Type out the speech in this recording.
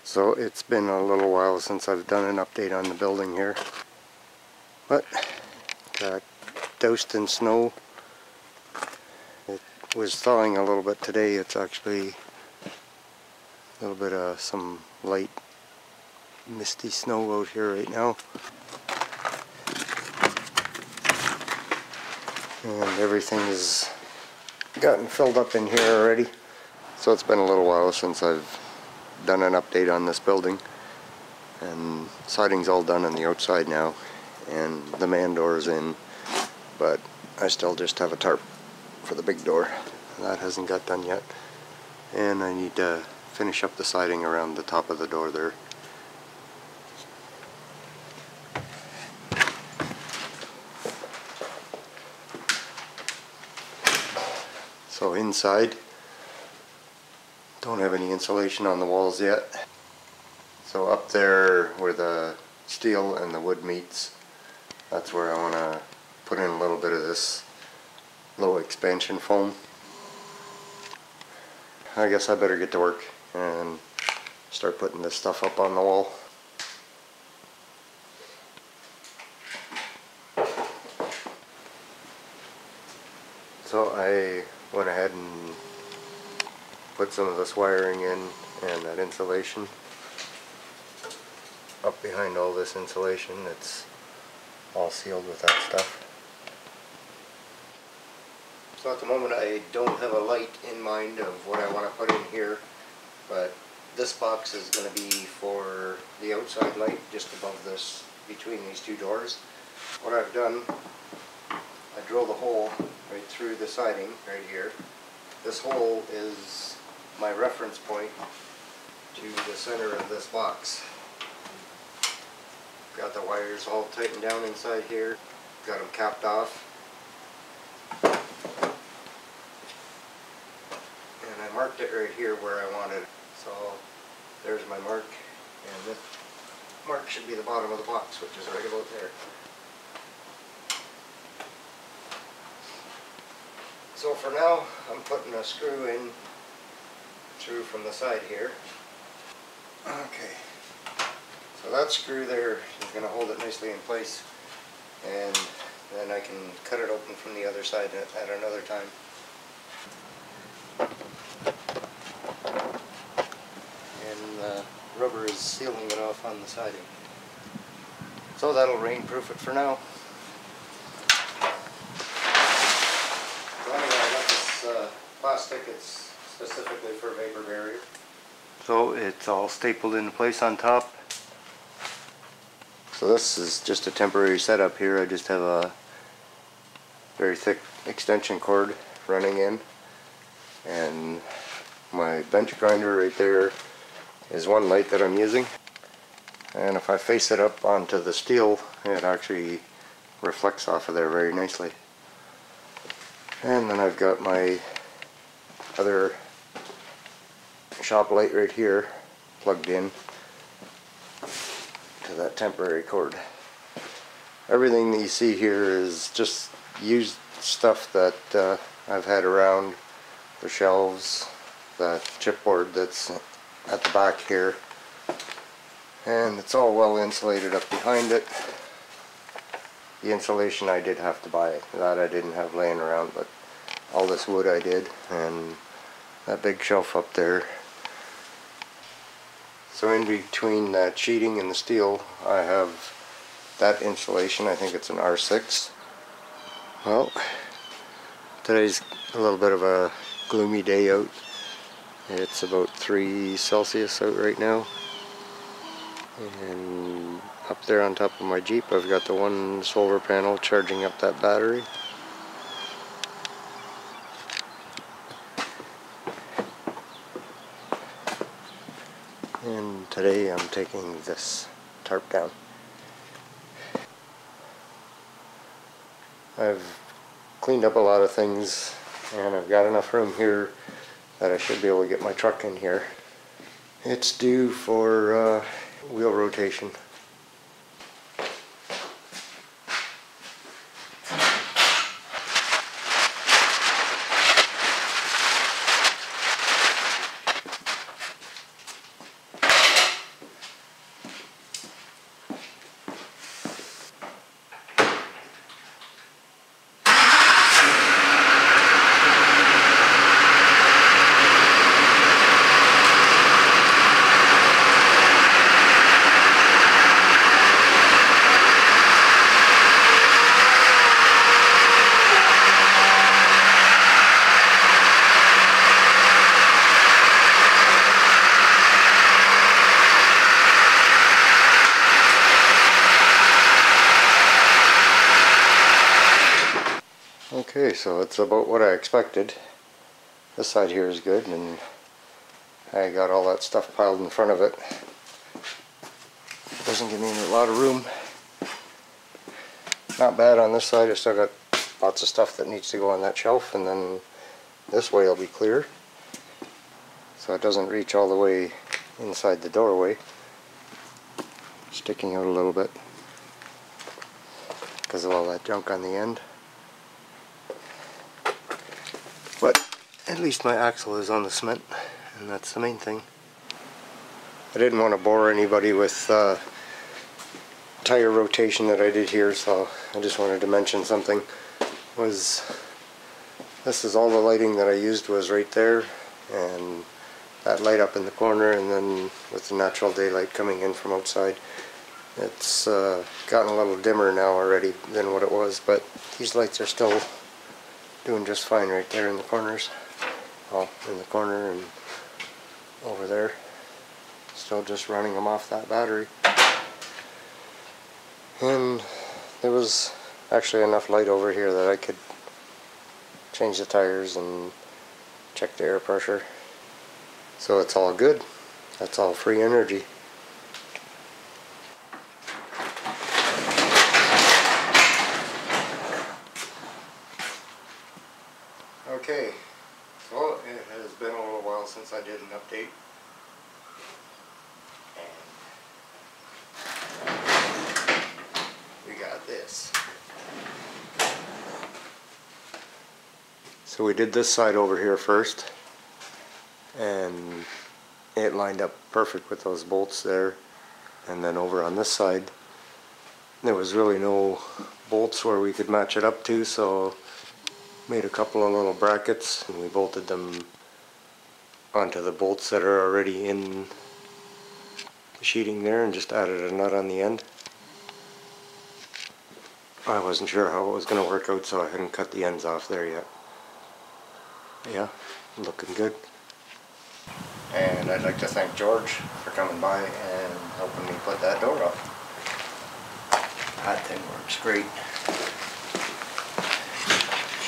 So it's been a little while since I've done an update on the building here, but got doused in snow. It was thawing a little bit today. It's actually a little bit of some light misty snow out here right now, and everything has gotten filled up in here already. So it's been a little while since I've done an update on this building, and siding's all done on the outside now and the man door is in, but I still just have a tarp for the big door. That hasn't got done yet, and I need to finish up the siding around the top of the door there. So inside, don't have any insulation on the walls yet. So up there where the steel and the wood meets, that's where I want to put in a little bit of this low expansion foam. I guess I better get to work and start putting this stuff up on the wall. So I went ahead and put some of this wiring in and that insulation up behind all this insulation. It's all sealed with that stuff. So at the moment I don't have a light in mind of what I want to put in here, but this box is going to be for the outside light just above this, between these two doors. What I've done, I drilled a hole right through the siding right here. This hole is my reference point to the center of this box. Got the wires all tightened down inside here, got them capped off, and I marked it right here where I wanted it. So there's my mark, and this mark should be the bottom of the box, which is right about there. So for now, I'm putting a screw in through from the side here. Okay, so that screw there is going to hold it nicely in place, and then I can cut it open from the other side at another time. And the rubber is sealing it off on the siding. So that'll rainproof it for now. So anyway, I got this plastic. It's specifically for vapor barrier. So it's all stapled into place on top. So this is just a temporary setup here. I just have a very thick extension cord running in, and my bench grinder right there is one light that I'm using, and if I face it up onto the steel, it actually reflects off of there very nicely. And then I've got my other shop light right here plugged in to that temporary cord. Everything that you see here is just used stuff that I've had around, the shelves, the chipboard that's at the back here, and it's all well insulated up behind it. The insulation I did have to buy, that I didn't have laying around, but all this wood I did, and that big shelf up there. So in between that sheeting and the steel, I have that insulation. I think it's an R6. Well, today's a little bit of a gloomy day out. It's about 3 Celsius out right now. And up there on top of my Jeep, I've got the one solar panel charging up that battery. And today I'm taking this tarp down. I've cleaned up a lot of things, and I've got enough room here that I should be able to get my truck in here. It's due for wheel rotation. Okay, so it's about what I expected. This side here is good, and I got all that stuff piled in front of it. Doesn't give me a lot of room. Not bad on this side. I still got lots of stuff that needs to go on that shelf, and then this way will be clear, so it doesn't reach all the way inside the doorway. Sticking out a little bit because of all that junk on the end. But at least my axle is on the cement, and that's the main thing. I didn't want to bore anybody with tire rotation that I did here, so I just wanted to mention something. This is all the lighting that I used was right there, and that light up in the corner, and then with the natural daylight coming in from outside, it's gotten a little dimmer now already than what it was, but these lights are still doing just fine right there in the corners. Well, in the corner and over there. Still just running them off that battery. And there was actually enough light over here that I could change the tires and check the air pressure. So it's all good. That's all free energy. Okay, so it has been a little while since I did an update. And we got this. So we did this side over here first, and it lined up perfect with those bolts there. And then over on this side, there was really no bolts where we could match it up to, so made a couple of little brackets and we bolted them onto the bolts that are already in the sheeting there, and just added a nut on the end. I wasn't sure how it was going to work out, so I hadn't cut the ends off there yet. Yeah, looking good. And I'd like to thank George for coming by and helping me put that door up. That thing works great.